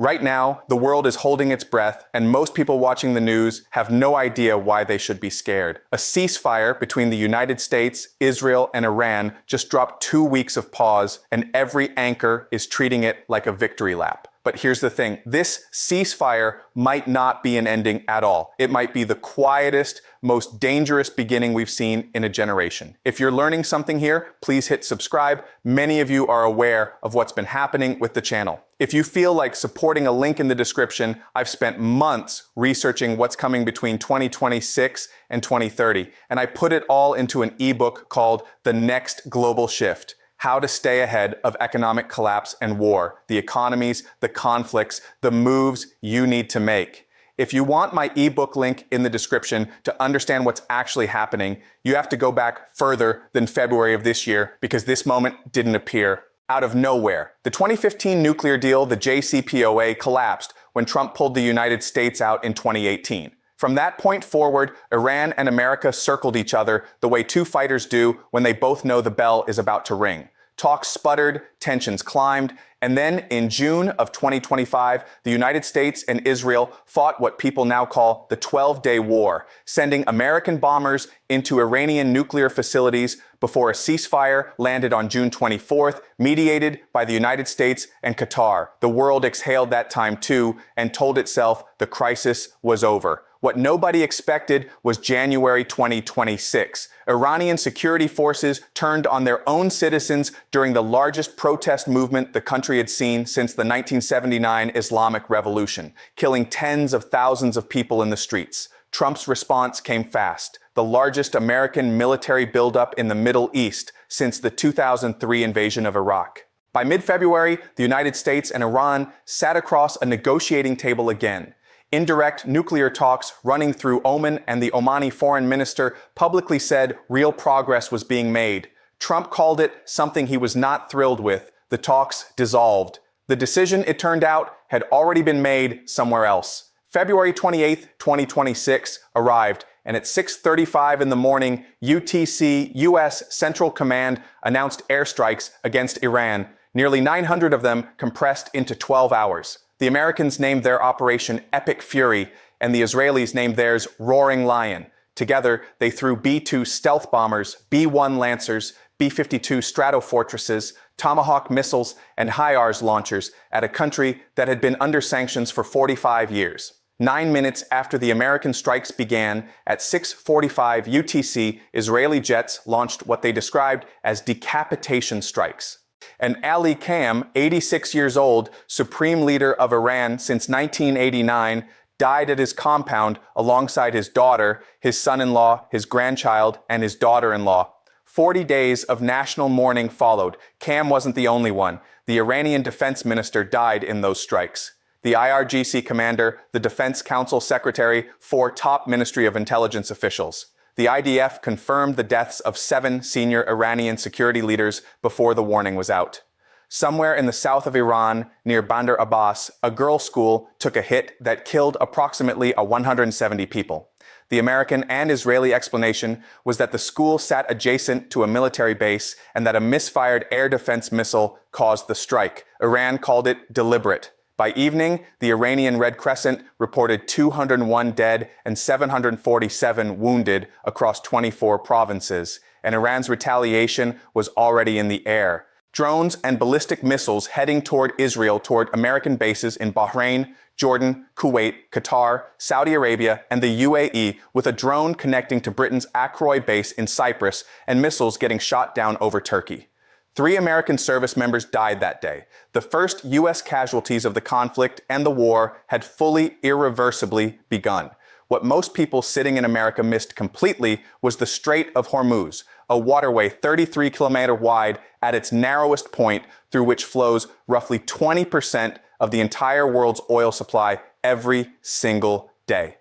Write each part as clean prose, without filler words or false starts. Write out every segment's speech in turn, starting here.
Right now, the world is holding its breath, and most people watching the news have no idea why they should be scared. A ceasefire between the United States, Israel, and Iran just dropped 2 weeks of pause, and every anchor is treating it like a victory lap. But here's the thing, this ceasefire might not be an ending at all. It might be the quietest, most dangerous beginning we've seen in a generation. If you're learning something here, please hit subscribe. Many of you are aware of what's been happening with the channel. If you feel like supporting a link in the description, I've spent months researching what's coming between 2026 and 2030, and I put it all into an ebook called The Next Global Shift: How to Stay Ahead of Economic Collapse and War, the economies, the conflicts, the moves you need to make. If you want my ebook link in the description to understand what's actually happening, you have to go back further than February of this year, because this moment didn't appear out of nowhere. The 2015 nuclear deal, the JCPOA, collapsed when Trump pulled the United States out in 2018. From that point forward, Iran and America circled each other the way two fighters do when they both know the bell is about to ring. Talks sputtered, tensions climbed, and then in June of 2025, the United States and Israel fought what people now call the 12-day war, sending American bombers into Iranian nuclear facilities before a ceasefire landed on June 24th, mediated by the United States and Qatar. The world exhaled that time too and told itself the crisis was over. What nobody expected was January 2026. Iranian security forces turned on their own citizens during the largest protest movement the country had seen since the 1979 Islamic Revolution, killing tens of thousands of people in the streets. Trump's response came fast, the largest American military buildup in the Middle East since the 2003 invasion of Iraq. By mid-February, the United States and Iran sat across a negotiating table again. Indirect nuclear talks running through Oman, and the Omani foreign minister publicly said real progress was being made. Trump called it something he was not thrilled with. The talks dissolved. The decision, it turned out, had already been made somewhere else. February 28, 2026 arrived, and at 6:35 in the morning, UTC, U.S. Central Command, announced airstrikes against Iran, nearly 900 of them compressed into 12 hours. The Americans named their operation Epic Fury, and the Israelis named theirs Roaring Lion. Together, they threw B-2 stealth bombers, B-1 Lancers, B-52 Stratofortresses, Tomahawk missiles, and HIMARS launchers at a country that had been under sanctions for 45 years. 9 minutes after the American strikes began, at 6:45 UTC, Israeli jets launched what they described as decapitation strikes. And Ali Khamenei, 86 years old, supreme leader of Iran since 1989, died at his compound alongside his daughter, his son-in-law, his grandchild, and his daughter-in-law. 40 days of national mourning followed. Khamenei wasn't the only one. The Iranian defense minister died in those strikes. The IRGC commander, the defense council secretary, 4 top Ministry of Intelligence officials. The IDF confirmed the deaths of 7 senior Iranian security leaders before the warning was out. Somewhere in the south of Iran, near Bandar Abbas, a girls' school took a hit that killed approximately 170 people. The American and Israeli explanation was that the school sat adjacent to a military base and that a misfired air defense missile caused the strike. Iran called it deliberate. By evening, the Iranian Red Crescent reported 201 dead and 747 wounded across 24 provinces, and Iran's retaliation was already in the air. Drones and ballistic missiles heading toward Israel, toward American bases in Bahrain, Jordan, Kuwait, Qatar, Saudi Arabia, and the UAE, with a drone connecting to Britain's Akroy base in Cyprus and missiles getting shot down over Turkey. 3 American service members died that day. The first U.S. casualties of the conflict and the war had fully, irreversibly begun. What most people sitting in America missed completely was the Strait of Hormuz, a waterway 33 kilometers wide at its narrowest point, through which flows roughly 20% of the entire world's oil supply every single day.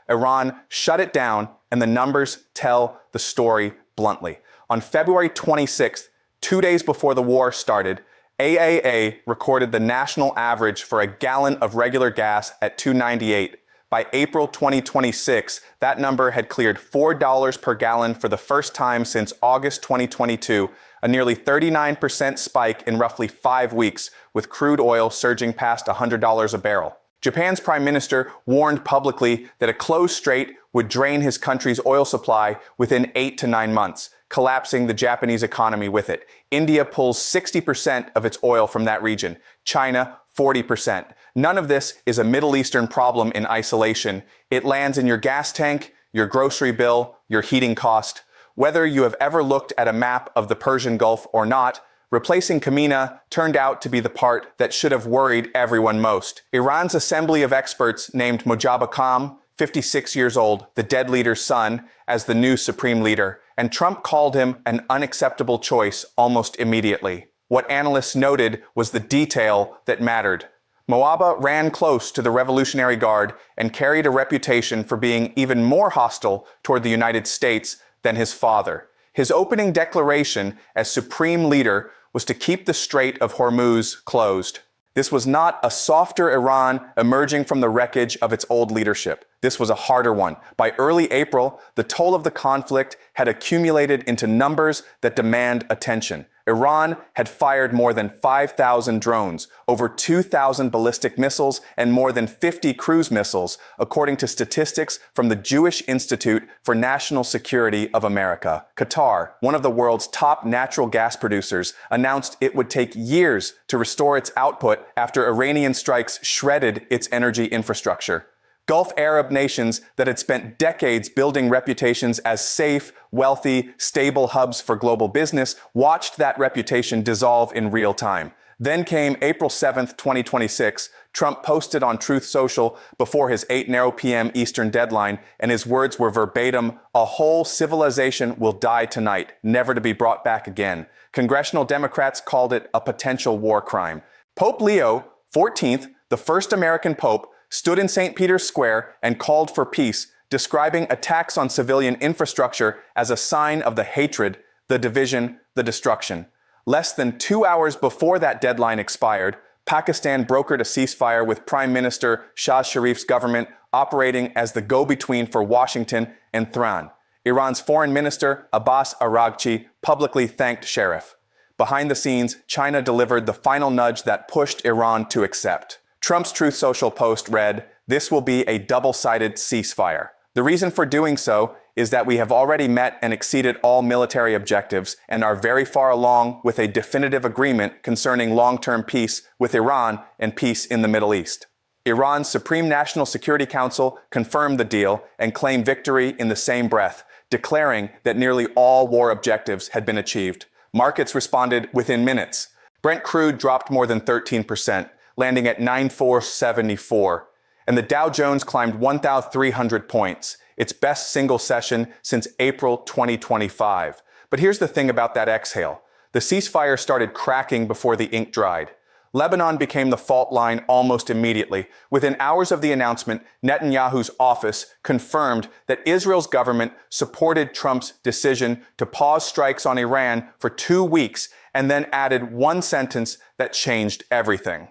Iran shut it down, and the numbers tell the story bluntly. On February 26th, 2 days before the war started, AAA recorded the national average for a gallon of regular gas at $2.98. By April 2026, that number had cleared $4 per gallon for the first time since August 2022, a nearly 39% spike in roughly 5 weeks, with crude oil surging past $100 a barrel. Japan's prime minister warned publicly that a closed strait would drain his country's oil supply within 8 to 9 months, collapsing the Japanese economy with it. India pulls 60% of its oil from that region, China 40%. None of this is a Middle Eastern problem in isolation. It lands in your gas tank, your grocery bill, your heating cost. Whether you have ever looked at a map of the Persian Gulf or not, replacing Khamenei turned out to be the part that should have worried everyone most. Iran's assembly of experts named Mojtaba Kham, 56 years old, the dead leader's son, as the new supreme leader, and Trump called him an unacceptable choice almost immediately. What analysts noted was the detail that mattered. Mojtaba ran close to the Revolutionary Guard and carried a reputation for being even more hostile toward the United States than his father. His opening declaration as supreme leader was to keep the Strait of Hormuz closed. This was not a softer Iran emerging from the wreckage of its old leadership. This was a harder one. By early April, the toll of the conflict had accumulated into numbers that demand attention. Iran had fired more than 5,000 drones, over 2,000 ballistic missiles, and more than 50 cruise missiles, according to statistics from the Jewish Institute for National Security of America. Qatar, one of the world's top natural gas producers, announced it would take years to restore its output after Iranian strikes shredded its energy infrastructure. Gulf Arab nations that had spent decades building reputations as safe, wealthy, stable hubs for global business watched that reputation dissolve in real time. Then came April 7th, 2026. Trump posted on Truth Social before his 8:00 p.m. Eastern deadline, and his words were verbatim, "A whole civilization will die tonight, never to be brought back again." Congressional Democrats called it a potential war crime. Pope Leo XIV, the first American pope, stood in St. Peter's Square and called for peace, describing attacks on civilian infrastructure as a sign of the hatred, the division, the destruction. Less than 2 hours before that deadline expired, Pakistan brokered a ceasefire with Prime Minister Shahbaz Sharif's government operating as the go-between for Washington and Tehran. Iran's Foreign Minister Abbas Araghchi publicly thanked Sharif. Behind the scenes, China delivered the final nudge that pushed Iran to accept. Trump's Truth Social post read, "This will be a double-sided ceasefire." The reason for doing so is that we have already met and exceeded all military objectives and are very far along with a definitive agreement concerning long-term peace with Iran and peace in the Middle East. Iran's Supreme National Security Council confirmed the deal and claimed victory in the same breath, declaring that nearly all war objectives had been achieved. Markets responded within minutes. Brent crude dropped more than 13%. Landing at 9474, and the Dow Jones climbed 1,300 points, its best single session since April 2025. But here's the thing about that exhale. The ceasefire started cracking before the ink dried. Lebanon became the fault line almost immediately. Within hours of the announcement, Netanyahu's office confirmed that Israel's government supported Trump's decision to pause strikes on Iran for 2 weeks and then added one sentence that changed everything.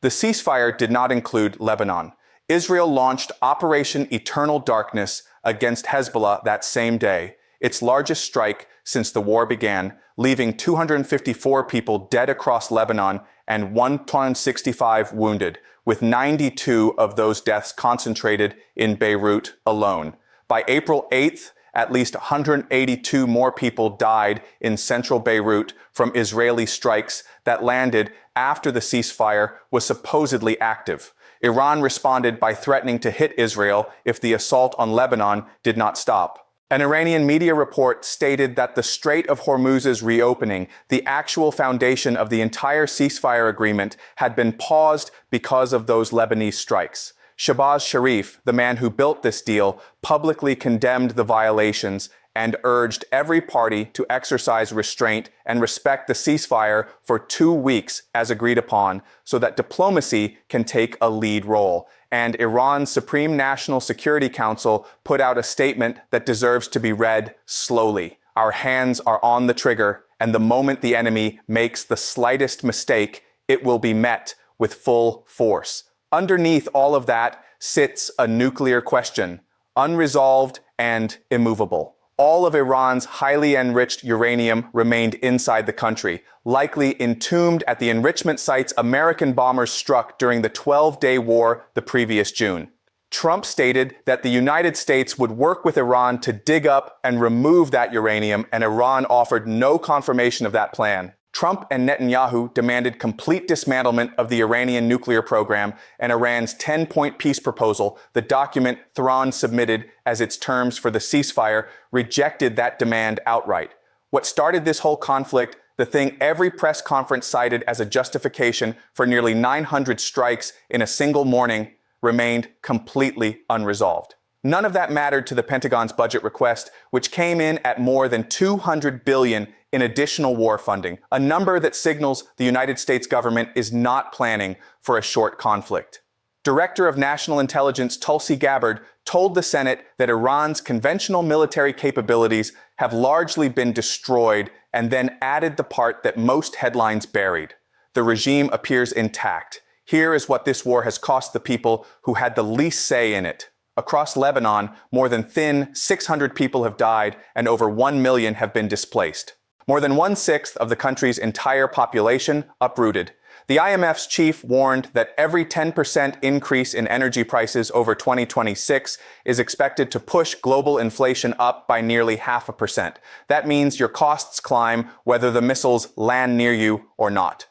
The ceasefire did not include Lebanon. Israel launched Operation Eternal Darkness against Hezbollah that same day, its largest strike since the war began, leaving 254 people dead across Lebanon and 165 wounded, with 92 of those deaths concentrated in Beirut alone. By April 8th, at least 182 more people died in central Beirut from Israeli strikes that landed after the ceasefire was supposedly active. Iran responded by threatening to hit Israel if the assault on Lebanon did not stop. An Iranian media report stated that the Strait of Hormuz's reopening, the actual foundation of the entire ceasefire agreement, had been paused because of those Lebanese strikes. Shahbaz Sharif, the man who built this deal, publicly condemned the violations and urged every party to exercise restraint and respect the ceasefire for 2 weeks as agreed upon so that diplomacy can take a lead role. And Iran's Supreme National Security Council put out a statement that deserves to be read slowly. Our hands are on the trigger, and the moment the enemy makes the slightest mistake, it will be met with full force. Underneath all of that sits a nuclear question, unresolved and immovable. All of Iran's highly enriched uranium remained inside the country, likely entombed at the enrichment sites American bombers struck during the 12-day war the previous June. Trump stated that the United States would work with Iran to dig up and remove that uranium, and Iran offered no confirmation of that plan. Trump and Netanyahu demanded complete dismantlement of the Iranian nuclear program, and Iran's 10-point peace proposal, the document Tehran submitted as its terms for the ceasefire, rejected that demand outright. What started this whole conflict, the thing every press conference cited as a justification for nearly 900 strikes in a single morning, remained completely unresolved. None of that mattered to the Pentagon's budget request, which came in at more than $200 billion in additional war funding, a number that signals the United States government is not planning for a short conflict. Director of National Intelligence Tulsi Gabbard told the Senate that Iran's conventional military capabilities have largely been destroyed, and then added the part that most headlines buried. The regime appears intact. Here is what this war has cost the people who had the least say in it. Across Lebanon, more than 600 people have died and over 1 million have been displaced. More than 1/6 of the country's entire population uprooted. The IMF's chief warned that every 10% increase in energy prices over 2026 is expected to push global inflation up by nearly 0.5%. That means your costs climb whether the missiles land near you or not.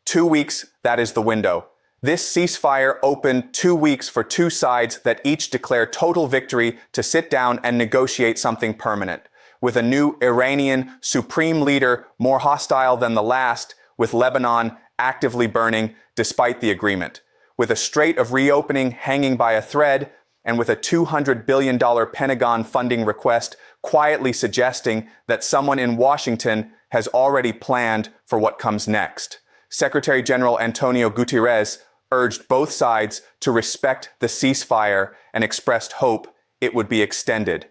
2 weeks, that is the window. This ceasefire opened 2 weeks for two sides that each declare total victory to sit down and negotiate something permanent. With a new Iranian supreme leader more hostile than the last, with Lebanon actively burning despite the agreement. With a strait of reopening hanging by a thread, and with a $200 billion Pentagon funding request quietly suggesting that someone in Washington has already planned for what comes next. Secretary General Antonio Guterres urged both sides to respect the ceasefire and expressed hope it would be extended.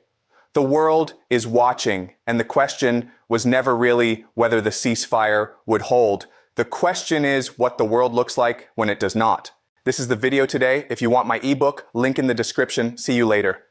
The world is watching, and the question was never really whether the ceasefire would hold. The question is what the world looks like when it does not. This is the video today. If you want my ebook, link in the description. See you later.